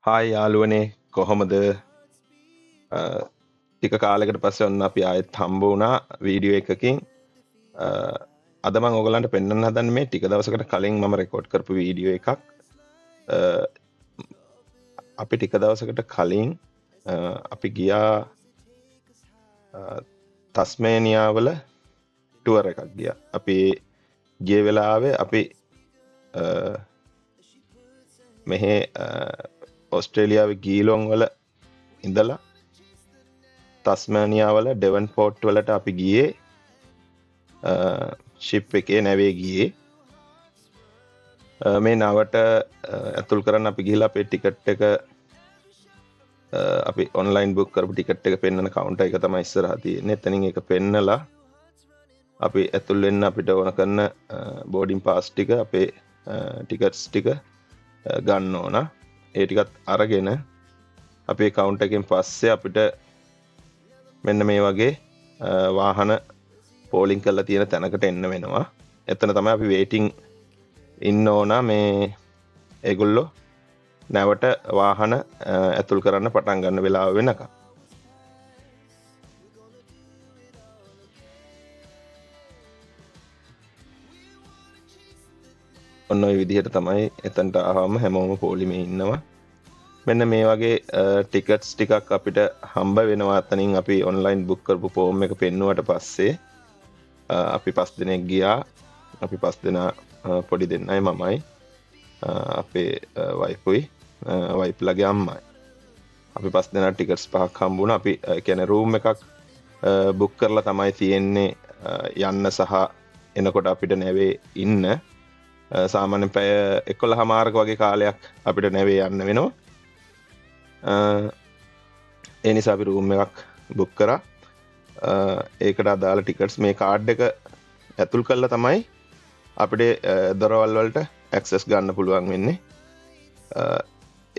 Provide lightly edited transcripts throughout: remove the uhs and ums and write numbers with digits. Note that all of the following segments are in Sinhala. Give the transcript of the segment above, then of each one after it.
හායි යාළුවනේ කොහොමද ටික කාලෙකට පස්සේ ඔන්න අපි ආයෙත් හම්බ වුණා වීඩියෝ එකකින් අද මම ඔයගලන්ට පෙන්වන්න හදන්නේ මේ ටික දවසකට කලින් මම රෙකෝඩ් කරපු වීඩියෝ එකක් අපි ටික දවසකට කලින් අපි ගියා තස්මේනියා වල ටුවර් එකක් ගියා අපි ගිය වෙලාවේ අපි මෙහි ඕස්ට්‍රේලියාවේ ගීලොන් වල ඉඳලා තස්මේනියා වල ඩෙවන්පෝර්ට් වලට අපි ගියේ ෂිප් එකේ නැවේ ගියේ මේ නවට ඇතුල් කරන්න අපි ගිහිල්ලා අපේ ටිකට් එක අපි ඔන්ලයින් බුක් කරපු ටිකට් එක පෙන්වන කවුන්ටර් එක තමයි ඉස්සරහා තියෙන්නේ. එතනින් ඒක පෙන්නලා අපි ඇතුල් වෙන්න අපිට ඕන කරන බෝඩින් පාස් ටික අපේ ටිකට්ස් ටික ගන්න ඕන. ඒ ටිකත් අරගෙන අපේ කවුන්ටර් එකෙන් පස්සේ අපිට මෙන්න මේ වගේ වාහන පෝලිං කරලා තියෙන තැනකට එන්න වෙනවා. එතන තමයි අපි වේටිං ඉන්න ඕන මේ ඒගොල්ලෝ නැවට වාහන ඇතුල් කරන්න පටන් ගන්න වෙලාව වෙනකම්. ඔන්න ඔය විදිහට තමයි එතනට ආවම හැමෝම පොලිමේ ඉන්නවා. මෙන්න මේ වගේ ටිකට්ස් ටිකක් අපිට හම්බ වෙනවා. අතනින් අපි ඔන්ලයින් බුක් කරපු ෆෝම් එක පෙන්නුවට පස්සේ අපි 5 දිනක් ගියා. අපි 5 දෙනා පොඩි දෙන්නයි මමයි අපේ වයිෆුයි වයිෆ්ලාගේ අම්මයි. අපි 5 දෙනා ටිකට්ස් 5ක් හම්බුණා. අපි කියන්නේ රූම් එකක් බුක් කරලා තමයි තියෙන්නේ යන්න සහ එනකොට අපිට නැවේ ඉන්න. සාමාන්‍යයෙන් පැය 11:00 වගේ කාලයක් අපිට නැවේ යන්න වෙනවා. ඒ නිසා අපි රූම් එකක් බුක් කරා. ඒකට අදාළ ටිකට්ස් මේ කාඩ් එක ඇතුල් කරලා තමයි අපිට දොරවල් වලට ඇක්සස් ගන්න පුළුවන් වෙන්නේ.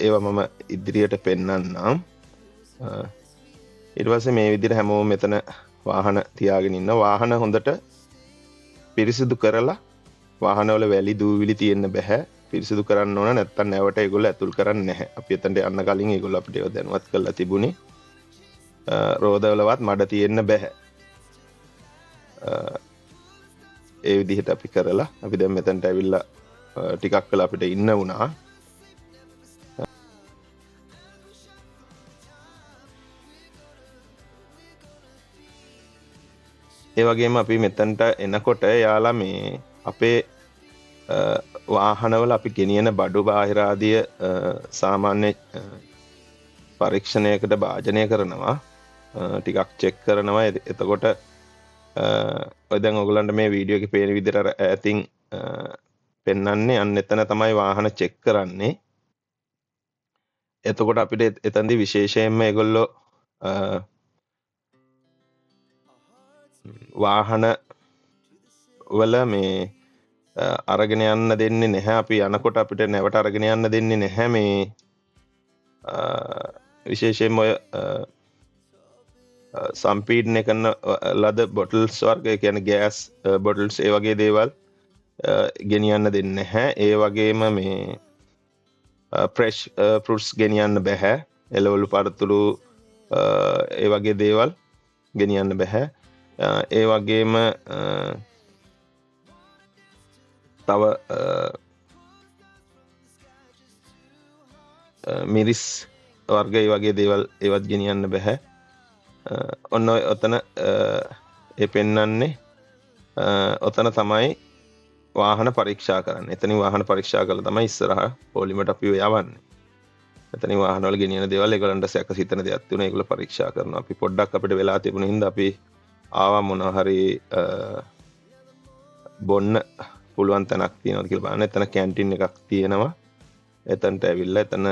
ඒවා මම ඉදිරියට පෙන්නන්නම්. ඊට පස්සේ මේ විදිහට හැමෝම මෙතන වාහන තියාගෙන ඉන්න. වාහන හොඳට පිරිසිදු කරලා වාහනවල වැලි දූවිලි තියෙන්න බෑ. පිරිසිදු කරන්න ඕන, නැත්තම් නැවට ඒගොල්ලෝ ඇතුල් කරන්නේ නැහැ. අපි එතනට යන්න කලින් ඒගොල්ලෝ අපිට ඒව දැනුවත් කරලා තිබුණේ. රෝදවලවත් මඩ තියෙන්න බෑ. ඒ විදිහට අපි කරලා අපි දැන් මෙතනට ඇවිල්ලා ටිකක් වෙලා අපිට ඉන්න වුණා. ඒ වගේම අපි මෙතනට එනකොට යාලා මේ අපේ වාහනවල අපි ගෙනියන බඩු බාහිර ආදිය සාමාන්‍ය පරීක්ෂණයකට භාජනය කරනවා. ටිකක් චෙක් කරනවා. එතකොට ඔය දැන් ඔයගලන්ට මේ වීඩියෝ එකේ පේන විදිහට ඈතින් පෙන්වන්නේ අන්න එතන තමයි වාහන චෙක් කරන්නේ. එතකොට අපිට එතනදී විශේෂයෙන්ම ඒගොල්ලෝ වාහන වල මේ අරගෙන යන්න දෙන්නේ නැහැ. අපි යනකොට අපිට නැවට අරගෙන යන්න දෙන්නේ නැහැ. මේ විශේෂයෙන්ම ඔය සම්පීඩනය කරන ලද බොටල්ස් වර්ග, කියන්නේ ගෑස් බොටල්ස්, ඒ වගේ දේවල් ගෙනියන්න දෙන්නේ නැහැ. ඒ වගේම මේ ෆ්‍රෙෂ් ෆෘට්ස් ගෙනියන්න බෑ. එළවලු පරතුරු ඒ වගේ දේවල් ගෙනියන්න බෑ. ඒ වගේම තව මිරිස් වර්ග ඒ වගේ දේවල් ඒවත් ගෙනියන්න බෑ. ඔන්න ඔතන ඒ පෙන්වන්නේ ඔතන තමයි වාහන පරීක්ෂා කරන්නේ. එතනින් වාහන පරීක්ෂා කරලා තමයි ඉස්සරහ පොලිමට අපි යවන්නේ. එතනින් වාහනවල ගෙනියන දේවල් ඒගොල්ලන්ට සැක සිතන දෙයක් තුන ඒගොල්ලෝ පරීක්ෂා කරනවා. අපි පොඩ්ඩක් අපිට වෙලා තිබුණ හින්දා අපි ආවා මොනවා හරි බොන්න පුළුවන් තැනක් තියෙනවද කියලා බලන්න. එතන කැන්ටින් එකක් තියෙනවා. එතනට ඇවිල්ලා එතන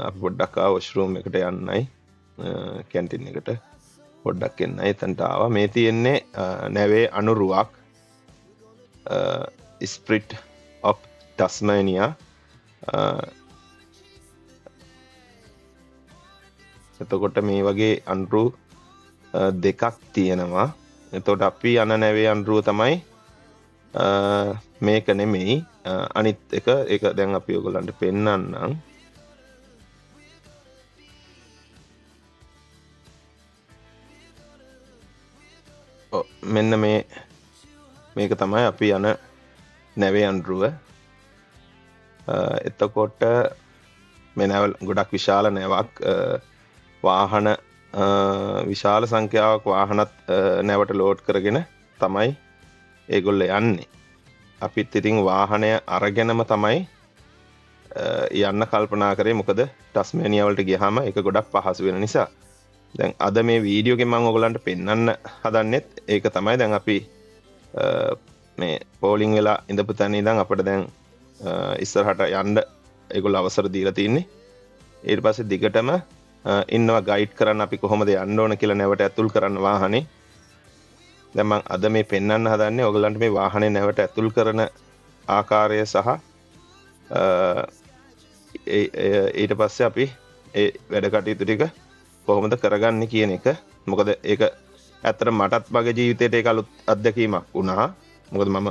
අපි පොඩ්ඩක් ආවා වොෂ්රූම් එකට යන්නයි. කැන්ටින් එකට පොඩ්ඩක් එන්නයි එතනට ආවා. මේ තියෙන්නේ නැවේ අනුරුවක්. Spirit of ටස්මේනියා. එතකොට මේ වගේ අනුරු දෙකක් තියෙනවා. එතකොට අපි යන නැවේ අනුරුව තමයි මේක නෙමෙයි අනිත් එක. ඒක දැන් අපි ඔයගොල්ලන්ට පෙන්නන්නම්. මෙන්න මේක තමයි අපි යන නැවේ අන්ඩරුව. එතකොට මේ නැවල් ගොඩක් විශාල නැවක්. වාහන විශාල සංඛ්‍යාවක් වාහනත් නැවට ලෝඩ් කරගෙන තමයි ඒගොල්ල යන්නේ. අපිත් ඉතින් වාහනය අරගෙනම තමයි යන්න කල්පනා කරේ. මොකද ටස්මේනියා වලට ගියාම ඒක ගොඩක් පහසු වෙන නිසා. දැන් අද මේ වීඩියෝ එකෙන් මම ඔයගලන්ට පෙන්වන්න හදන්නෙත් ඒක තමයි. දැන් අපි මේ පෝලිං වෙලා ඉඳපු තැන ඉඳන් අපිට දැන් ඉස්සරහට යන්න ඒගොල්ලෝ අවසර දීලා තින්නේ. ඊට පස්සේ දිගටම ඉන්නවා ගයිඩ් කරන්න අපි කොහොමද යන්න ඕන කියලා නැවට ඇතුල් කරන්න වාහනේ. දැන් මම අද මේ පෙන්වන්න හදන්නේ ඔයගලන්ට මේ වාහනේ නැවට ඇතුල් කරන ආකාරය සහ ඊට පස්සේ අපි ඒ වැඩ කටයුතු ටික කොහොමද කරගන්නේ කියන එක. මොකද ඒක ඇත්තට මටත් මගේ ජීවිතේට ඒක අලුත් අත්දැකීමක් වුණා. මොකද මම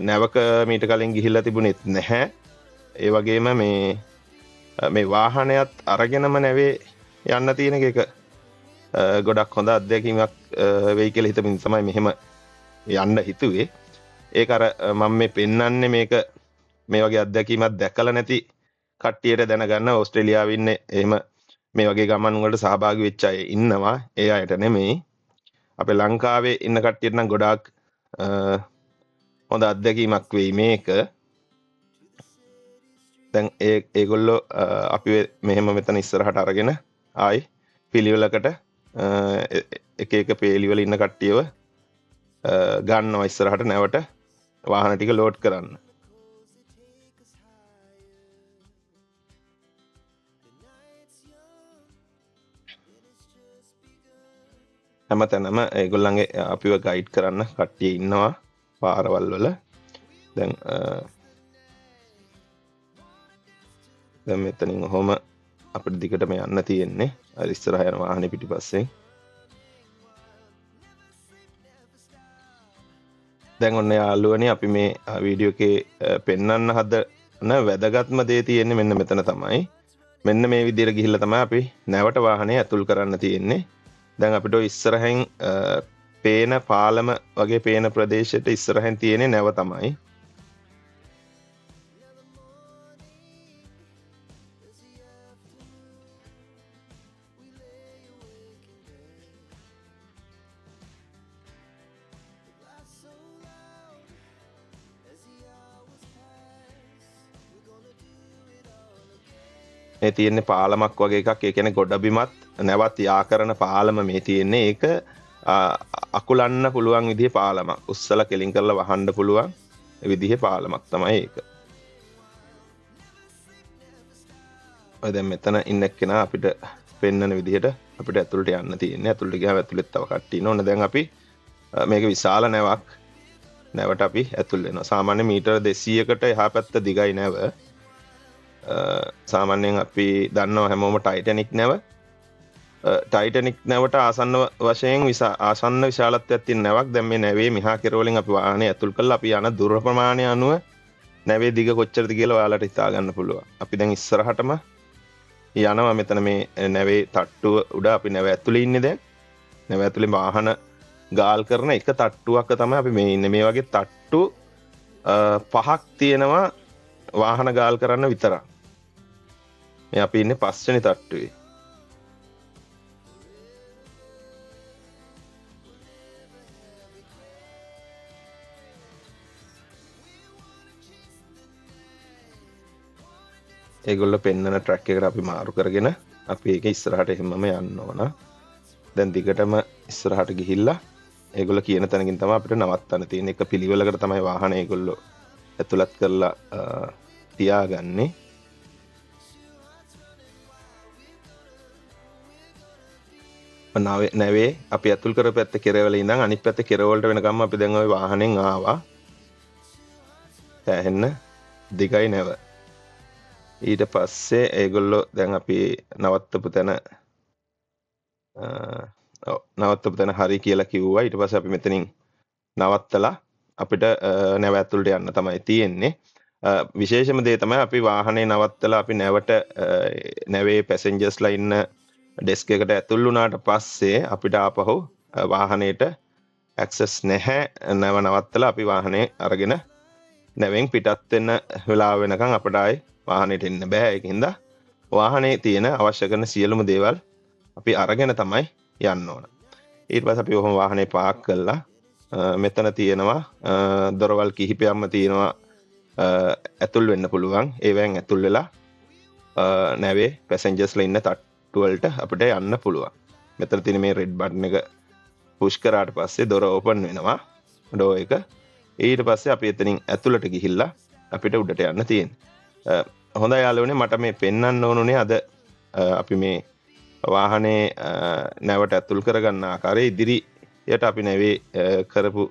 නැවක මීට කලින් ගිහිල්ලා තිබුණෙත් නැහැ. ඒ වගේම මේ වාහනයත් අරගෙනම නැවේ යන්න තියෙන එක ගොඩක් හොඳ අත්දැකීමක් වෙයි කියලා හිතමින් තමයි මෙහෙම යන්න හිතුවේ. ඒක අර මම මේ පෙන්වන්නේ මේක මේ වගේ අත්දැකීමක් දැකලා නැති කට්ටියට දැනගන්න. ඕස්ට්‍රේලියාවේ ඉන්නේ එහෙම මේ වගේ ගමන් වලට සහභාගී වෙච්ච අය ඉන්නවා. ඒ අයට නෙමෙයි. අපේ ලංකාවේ ඉන්න කට්ටියට නම් ගොඩාක් හොඳ අත්දැකීමක් වෙයි මේක. දැන් ඒගොල්ලෝ අපි මෙහෙම මෙතන ඉස්සරහට අරගෙන ආයි පිළිවෙලකට එක එක පේලිවල ඉන්න කට්ටියව ගන්නවා ඉස්සරහට නැවට වාහන ටික ලෝඩ් කරන්න. හැමතැනම ඒගොල්ලන්ගේ අපිව ගයිඩ් කරන්න කට්ටිය ඉන්නවා පාරවල් වල. දැන් මෙතනින් ඔහොම අපිට දිගටම යන්න තියෙන්නේ. අර ඉස්සරහ යන වාහනේ පිටිපස්සෙන්. දැන් ඔන්න යාළුවනේ අපි මේ වීඩියෝ එකේ පෙන්වන්න හදන වැදගත්ම දේ තියෙන්නේ මෙන්න මෙතන තමයි. මෙන්න මේ විදිහට ගිහිල්ලා තමයි අපි නැවට වාහනේ ඇතුල් කරන්න තියෙන්නේ. දැන් අපිට ඉස්සරහෙන් පේන පාලම වගේ පේන ප්‍රදේශයට ඉස්සරහෙන් තියෙන්නේ නැව තමයි. මේ තියෙන්නේ පාලමක් වගේ එකක්. ඒ කියන්නේ ගොඩබිමත් නැවත් යා කරන පාලම මේ තියෙන්නේ. ඒක අකුලන්න පුළුවන් විදිහේ පාලමක්. උස්සලා කෙලින් කරලා වහන්න පුළුවන් විදිහේ පාලමක් තමයි ඒක. ඔය දැන් මෙතන ඉන්න එක්කෙනා අපිට පෙන්වන විදිහට අපිට ඇතුළට යන්න තියෙන්නේ. ඇතුළට ගියාම ඇතුළෙත් තව කට්ටිය ඉන්න ඕන. දැන් අපි මේක විශාල නැවක්. නැවට අපි ඇතුල් වෙනවා. සාමාන්‍ය මීටර 200කට එහා පැත්ත දිගයි නැව. සාමාන්‍යයෙන් අපි දන්නවා හැමෝම ටයිටැනික් නැව. ටයිටැනික් නැවට ආසන්න වශයෙන් ආසන්න විශාලත්වයක් තියෙන නැවක්. දැන් මේ නැවේ මෙහා කෙරවලින් අපි වාහනේ ඇතුල් කරලා අපි යන දුර ප්‍රමාණය අනුව නැවේ දිග කොච්චරද කියලා ඔයාලට හිතා ගන්න පුළුවන්. අපි දැන් ඉස්සරහටම යනවා. මෙතන මේ නැවේ තට්ටුව උඩ අපි නැව ඇතුලේ ඉන්නේ දැන්. නැව ඇතුලේ වාහන ගාල් කරන එක තට්ටුවක තමයි අපි මේ ඉන්නේ. මේ වගේ තට්ටු 5ක් තියෙනවා වාහන ගාල් කරන්න විතරක්. මේ අපි ඉන්නේ 5 වෙනි තට්ටුවේ. ඒගොල්ලෝ පෙන්නන ට්‍රැක් එකට අපි මාරු කරගෙන අපි ඒක ඉස්සරහට එහෙමම යන්න ඕන. දැන් දිගටම ඉස්සරහට ගිහිල්ලා ඒගොල්ලෝ කියන තැනකින් තමයි අපිට නවත්තන්න තියෙන්නේ. එක පිළිවෙලකට තමයි වාහන ඒගොල්ලෝ ඇතුළත් කරලා තියාගන්නේ. නැවේ අපි ඇතුල් කරපු පැත්ත කෙරවල ඉඳන් අනිත් පැත්ත කෙරවලට වෙනකම් අපි දැන් ওই වාහනෙන් ආවා. තැහෙන්න දිගයි නැව. ඊට පස්සේ ඒගොල්ලෝ දැන් අපි නවත්තපු තැන හරි කියලා කිව්වා. ඊට පස්සේ අපි මෙතනින් නවත්තලා අපිට නැව ඇතුළට යන්න තමයි තියෙන්නේ. විශේෂම දේ තමයි අපි වාහනේ නවත්තලා අපි නැවට නැවේ පැසෙන්ජර්ස්ලා ඉන්න ඩෙස්ක් එකට ඇතුල් වුණාට පස්සේ අපිට ආපහු වාහනේට ඇක්සස් නැහැ නැව නවත්තලා අපි වාහනේ අරගෙන නැවෙන් පිටත් වෙන්න වෙලාව වෙනකන් අපට ආයේ වාහනේට එන්න බෑ. ඒකින්ද වාහනේ තියෙන අවශ්‍ය කරන සියලුම දේවල් අපි අරගෙන තමයි යන්න ඕන. ඊට පස්සේ අපි ඔහොම වාහනේ පාක් කළා. මෙතන තියෙනවා දොරවල් කිහිපයක්ම තියෙනවා ඇතුල් වෙන්න පුළුවන්. ඒවෙන් ඇතුල් වෙලා නැවේ පැසෙන්ජර්ස්ලා ඉන්න තට්ටු වලට අපිට යන්න පුළුවන්. මෙතන තියෙන මේ රෙඩ් බටන් එක පුෂ් කරාට පස්සේ දොර ඕපන් වෙනවා. ඩෝ එක. ඊට පස්සේ අපි එතනින් ඇතුළට ගිහිල්ලා අපිට උඩට යන්න තියෙන්නේ. හොඳයි යාළුවනේ මට මේ පෙන්වන්න ඕනුනේ අද අපි මේ වාහනේ නැවට ඇතුල් කරගන්න ආකාරය ඉදිරියට අපි නැවේ කරපු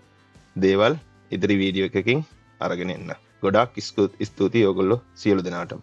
දේවල් ඉදිරි වීඩියෝ එකකින් අරගෙන එන්න. ගොඩාක් ස්තුතියි ඔයගොල්ලෝ සියලු දෙනාටම.